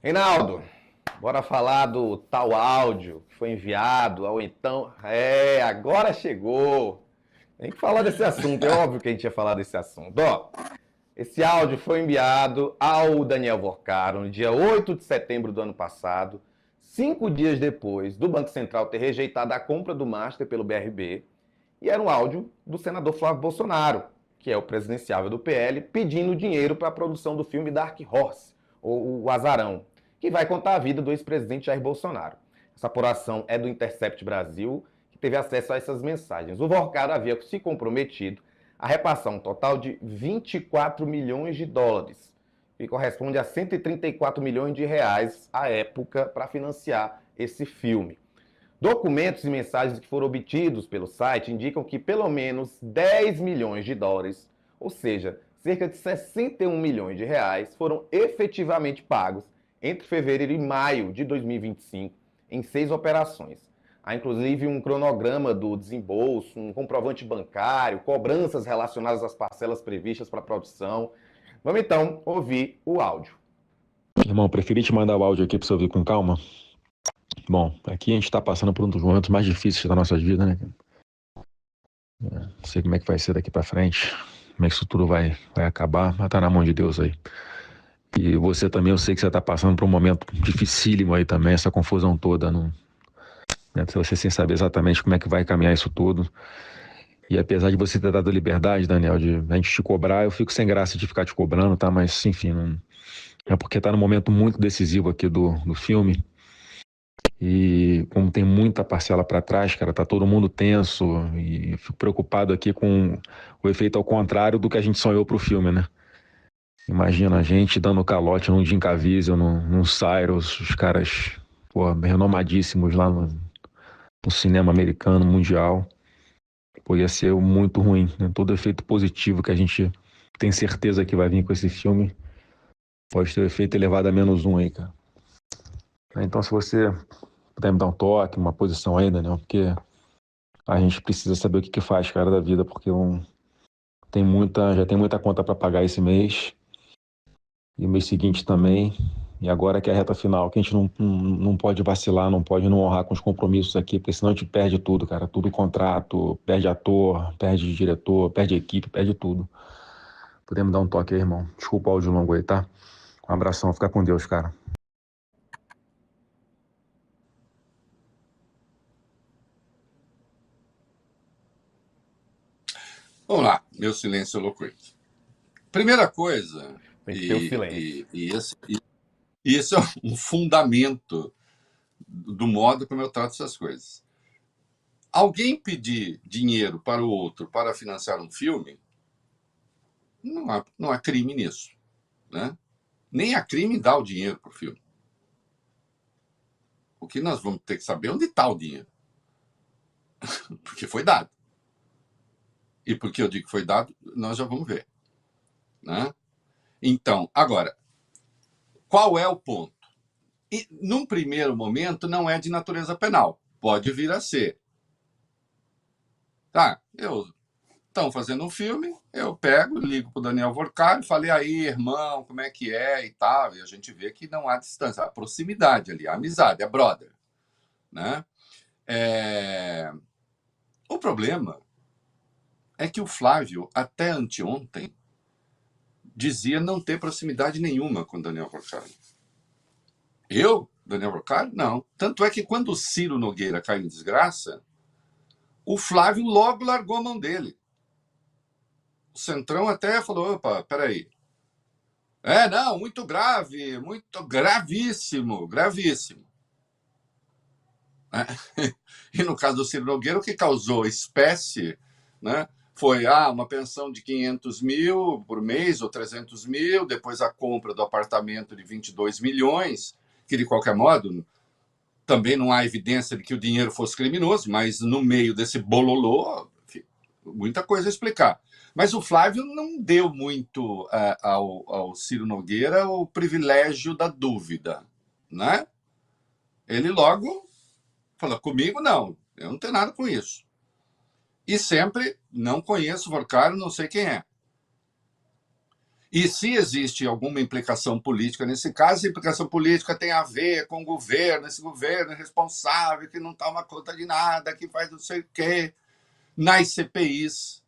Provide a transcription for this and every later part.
Reinaldo, bora falar do tal áudio que foi enviado, ou então. Agora chegou. Tem que falar desse assunto, é óbvio que a gente ia falar desse assunto. Ó, esse áudio foi enviado ao Daniel Vorcaro no dia 8 de setembro do ano passado, 5 dias depois do Banco Central ter rejeitado a compra do Master pelo BRB, e era um áudio do senador Flávio Bolsonaro, que é o presidenciável do PL, pedindo dinheiro para a produção do filme Dark Horse, ou O Azarão, que vai contar a vida do ex-presidente Jair Bolsonaro. Essa apuração é do Intercept Brasil, que teve acesso a essas mensagens. O Vorcaro havia se comprometido a repassar um total de 24 milhões de dólares, que corresponde a 134 milhões de reais à época, para financiar esse filme. Documentos e mensagens que foram obtidos pelo site indicam que pelo menos 10 milhões de dólares, ou seja, cerca de 61 milhões de reais, foram efetivamente pagos entre fevereiro e maio de 2025 em 6 operações. Há inclusive um cronograma do desembolso, um comprovante bancário, cobranças relacionadas às parcelas previstas para a produção. Vamos então ouvir o áudio. Irmão, preferi te mandar o áudio aqui para você ouvir com calma. Bom, aqui a gente está passando por um dos momentos mais difíceis da nossa vida, né? Não sei como é que vai ser daqui para frente, como é que isso tudo vai acabar, mas tá na mão de Deus aí. E você também, eu sei que você tá passando por um momento dificílimo aí também, essa confusão toda, não, né? Você sem saber exatamente como é que vai caminhar isso tudo. E apesar de você ter dado liberdade, Daniel, de a gente te cobrar, eu fico sem graça de ficar te cobrando, tá? Mas, enfim, não, é porque tá num momento muito decisivo aqui do filme. E como tem muita parcela para trás, cara, tá todo mundo tenso e fico preocupado aqui com o efeito ao contrário do que a gente sonhou pro filme, né? Imagina a gente dando calote num Jim Caviezel, num Cyrus, os caras, pô, renomadíssimos lá no cinema americano, mundial. Pô, ia ser muito ruim, né? Todo efeito positivo que a gente tem certeza que vai vir com esse filme pode ter o efeito elevado a -1 aí, cara. Então, se você puder me dar um toque, uma posição aí, Daniel, porque a gente precisa saber o que faz, cara, da vida, porque já tem muita conta para pagar esse mês, e o mês seguinte também, e agora que é a reta final, que a gente não pode vacilar, não pode não honrar com os compromissos aqui, porque senão a gente perde tudo, cara, tudo contrato, perde ator, perde diretor, perde equipe, perde tudo. Podemos dar um toque aí, irmão? Desculpa o áudio longo aí, tá? Um abração, fica com Deus, cara. Vamos lá, meu silêncio eloquente. Primeira coisa, Tem que ter o silêncio. isso é um fundamento do modo como eu trato essas coisas. Alguém pedir dinheiro para o outro para financiar um filme, não há crime nisso, né? Nem há crime dar o dinheiro para o filme. O que nós vamos ter que saber é onde está o dinheiro. Porque foi dado. E porque eu digo que foi dado, nós já vamos ver, né? Então, agora, qual é o ponto? E, num primeiro momento, não é de natureza penal. Pode vir a ser. Tá, estão fazendo um filme, eu pego, ligo para o Daniel Vorcaro, falei, aí, irmão, como é que é e tal. E a gente vê que não há distância, há proximidade ali, há amizade, é brother, né? O problema é que o Flávio, até anteontem, dizia não ter proximidade nenhuma com o Daniel Vorcaro. Daniel Vorcaro, não. Tanto é que quando o Ciro Nogueira caiu em desgraça, o Flávio logo largou a mão dele. O Centrão até falou, opa, peraí. Não, muito grave, muito gravíssimo, gravíssimo. E no caso do Ciro Nogueira, o que causou espécie, né, foi uma pensão de 500 mil por mês ou 300 mil, depois a compra do apartamento de 22 milhões, que de qualquer modo também não há evidência de que o dinheiro fosse criminoso, mas no meio desse bololô, muita coisa a explicar. Mas o Flávio não deu muito ao Ciro Nogueira o privilégio da dúvida, né? Ele logo falou, comigo não, eu não tenho nada com isso. E sempre, não conheço o Vorcaro, não sei quem é. E se existe alguma implicação política nesse caso, a implicação política tem a ver com o governo, esse governo é responsável, que não toma conta de nada, que faz não sei o quê. Nas CPIs,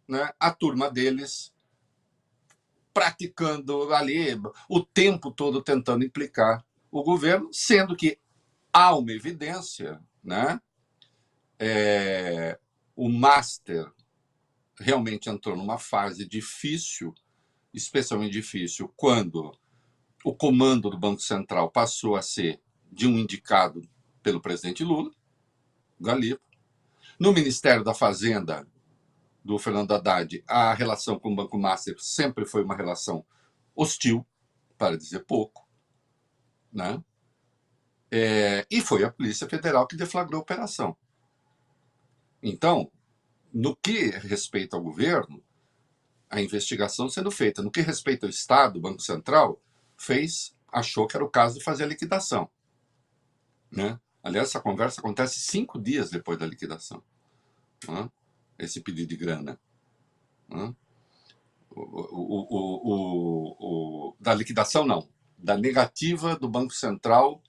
né, a turma deles praticando ali o tempo todo tentando implicar o governo, sendo que há uma evidência, né? O Master realmente entrou numa fase difícil, especialmente difícil quando o comando do Banco Central passou a ser de um indicado pelo presidente Lula, Galipo. No Ministério da Fazenda do Fernando Haddad, a relação com o Banco Master sempre foi uma relação hostil, para dizer pouco, né? E foi a Polícia Federal que deflagrou a operação. Então, no que respeita ao governo, a investigação sendo feita. No que respeita ao Estado, o Banco Central achou que era o caso de fazer a liquidação, né? Aliás, essa conversa acontece 5 dias depois da liquidação, né? Esse pedido de grana, né? Da liquidação, não. Da negativa do Banco Central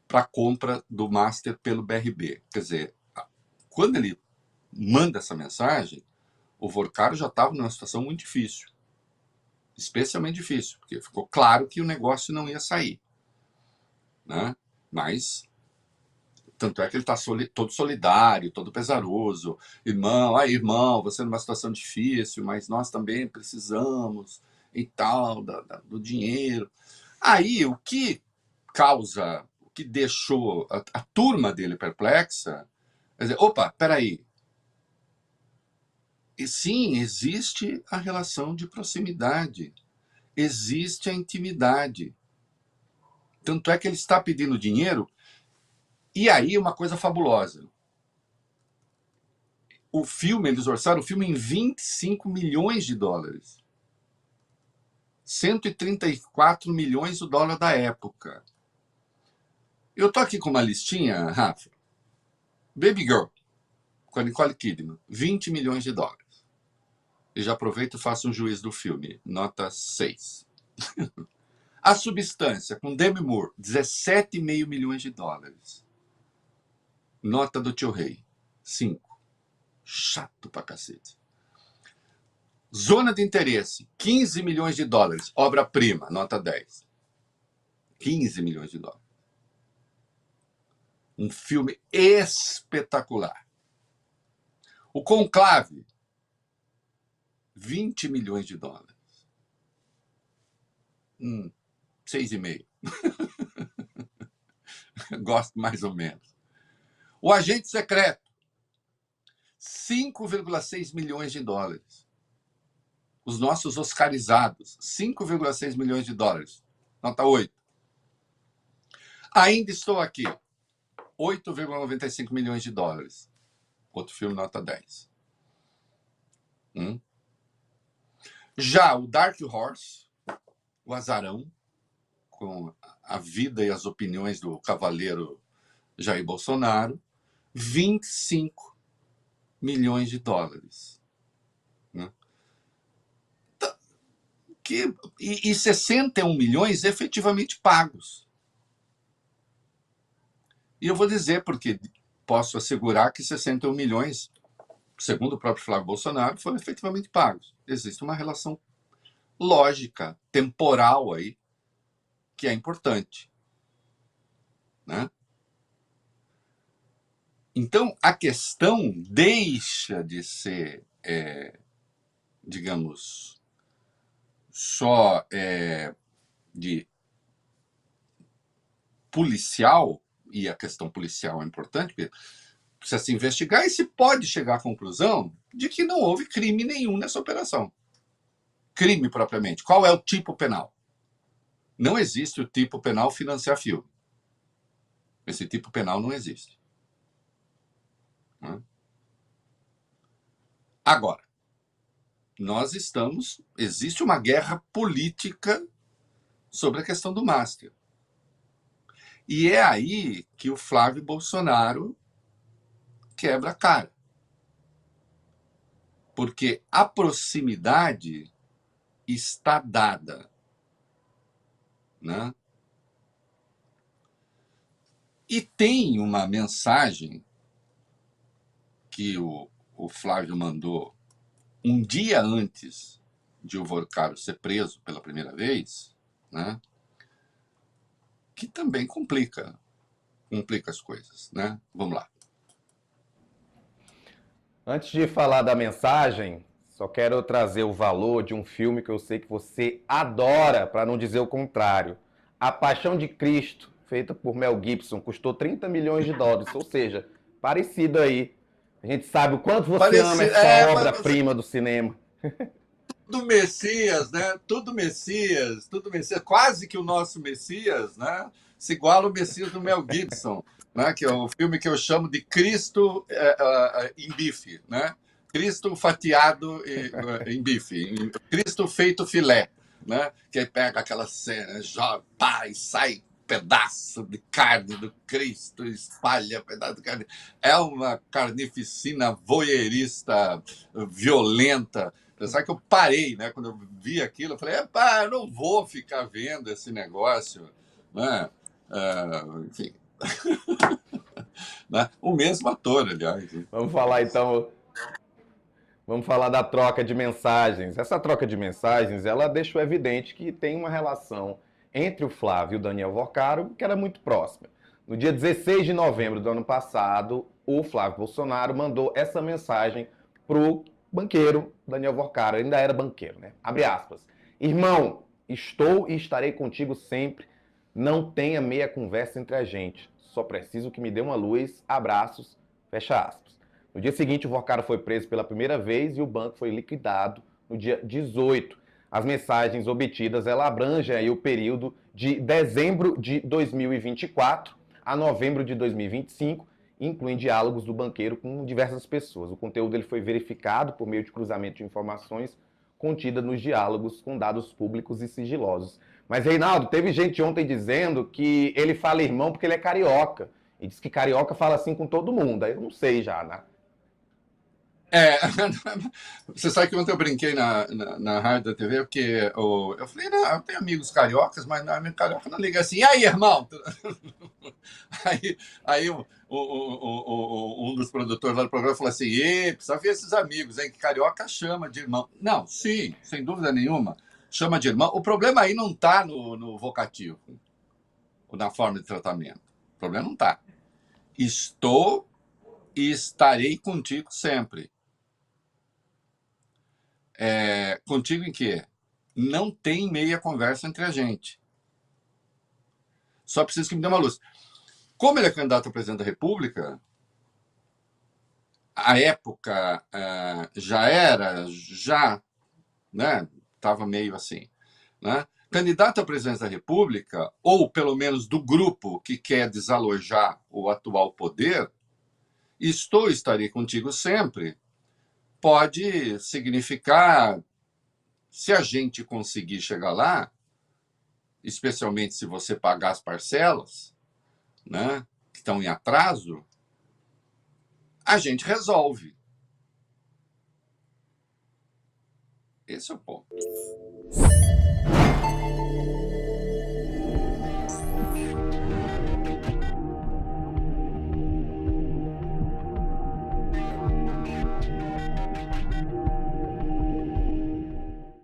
para a compra do Master pelo BRB. Quer dizer, quando ele manda essa mensagem, o Vorcaro já estava numa situação muito difícil. Especialmente difícil, porque ficou claro que o negócio não ia sair, né? Mas, tanto é que ele está todo solidário, todo pesaroso. Irmão, você numa situação difícil, mas nós também precisamos e tal, do dinheiro. Aí, o que deixou a turma dele perplexa, é dizer, opa, peraí. E sim, existe a relação de proximidade, existe a intimidade. Tanto é que ele está pedindo dinheiro. E aí, uma coisa fabulosa. Eles orçaram o filme em 25 milhões de dólares. 134 milhões o dólar da época. Eu tô aqui com uma listinha, Rafa. Baby Girl, com a Nicole Kidman, 20 milhões de dólares. E já aproveito e faço um juízo do filme, nota 6. A Substância, com Demi Moore, 17,5 milhões de dólares. Nota do Tio Rei, 5. Chato pra cacete. Zona de Interesse, 15 milhões de dólares. Obra-prima, nota 10. 15 milhões de dólares. Um filme espetacular. O Conclave, 20 milhões de dólares. 6,5. Gosto mais ou menos. O Agente Secreto, 5,6 milhões de dólares. Os nossos oscarizados, 5,6 milhões de dólares. Nota 8. Ainda Estou Aqui, 8,95 milhões de dólares. Outro filme, nota 10. Já o Dark Horse, o Azarão, com a vida e as opiniões do cavaleiro Jair Bolsonaro, 25 milhões de dólares. E 61 milhões efetivamente pagos. E eu vou dizer porque posso assegurar que 61 milhões, segundo o próprio Flávio Bolsonaro, foram efetivamente pagos. Existe uma relação lógica, temporal aí, que é importante, né? Então, a questão deixa de ser, digamos, só de policial, e a questão policial é importante, porque precisa se investigar e se pode chegar à conclusão de que não houve crime nenhum nessa operação. Crime propriamente. Qual é o tipo penal? Não existe o tipo penal financiar filme. Esse tipo penal não existe. Agora, existe uma guerra política sobre a questão do Master. E é aí que o Flávio Bolsonaro quebra a cara. Porque a proximidade está dada, né? E tem uma mensagem que o Flávio mandou um dia antes de o Vorcaro ser preso pela primeira vez, né? Que também complica as coisas, né? Vamos lá. Antes de falar da mensagem, só quero trazer o valor de um filme que eu sei que você adora, para não dizer o contrário. A Paixão de Cristo, feita por Mel Gibson, custou 30 milhões de dólares, ou seja, parecido aí. A gente sabe o quanto você ama essa obra-prima do cinema. Tudo Messias, né? Tudo Messias, quase que o nosso Messias, né? Se iguala ao Messias do Mel Gibson, né? Que é o filme que eu chamo de Cristo em bife, né? Cristo fatiado em bife, Cristo feito filé, né? Que aí pega aquela cena, joga, pá, e sai pedaço de carne do Cristo, espalha pedaço de carne. É uma carnificina voyeurista violenta. Sabe que eu parei, né? Quando eu vi aquilo, eu falei, eu não vou ficar vendo esse negócio, né? Enfim. Né? O mesmo ator, aliás. Vamos falar então. Vamos falar da troca de mensagens. Essa troca de mensagens, ela deixou evidente que tem uma relação entre o Flávio e o Daniel Vorcaro, que era muito próxima. No dia 16 de novembro do ano passado, o Flávio Bolsonaro mandou essa mensagem pro banqueiro Daniel Vorcaro, ainda era banqueiro, né? Abre aspas. Irmão, estou e estarei contigo sempre. Não tenha meia conversa entre a gente. Só preciso que me dê uma luz. Abraços. Fecha aspas. No dia seguinte, o Vorcaro foi preso pela primeira vez e o banco foi liquidado no dia 18. As mensagens obtidas, ela abrange aí o período de dezembro de 2024 a novembro de 2025, incluem diálogos do banqueiro com diversas pessoas. O conteúdo ele foi verificado por meio de cruzamento de informações contida nos diálogos com dados públicos e sigilosos. Mas, Reinaldo, teve gente ontem dizendo que ele fala irmão porque ele é carioca. E diz que carioca fala assim com todo mundo. Aí eu não sei já, né? Você sabe que ontem eu brinquei na rádio da TV, porque eu falei, não, eu tenho amigos cariocas, mas não, amigo carioca não liga assim, e aí, irmão? Aí um dos produtores lá do programa falou assim, precisa ver esses amigos, hein, que carioca chama de irmão. Não, sim, sem dúvida nenhuma, chama de irmão. O problema aí não está no vocativo, ou na forma de tratamento. O problema não está. Estou e estarei contigo sempre. Contigo em quê? Não tem meia conversa entre a gente. Só preciso que me dê uma luz. Como ele é candidato a presidente da República, a época já né, estava meio assim. Né? Candidato a presidente da República, ou pelo menos do grupo que quer desalojar o atual poder, estarei contigo sempre, pode significar, se a gente conseguir chegar lá, especialmente se você pagar as parcelas, né, que estão em atraso, a gente resolve. Esse é o ponto.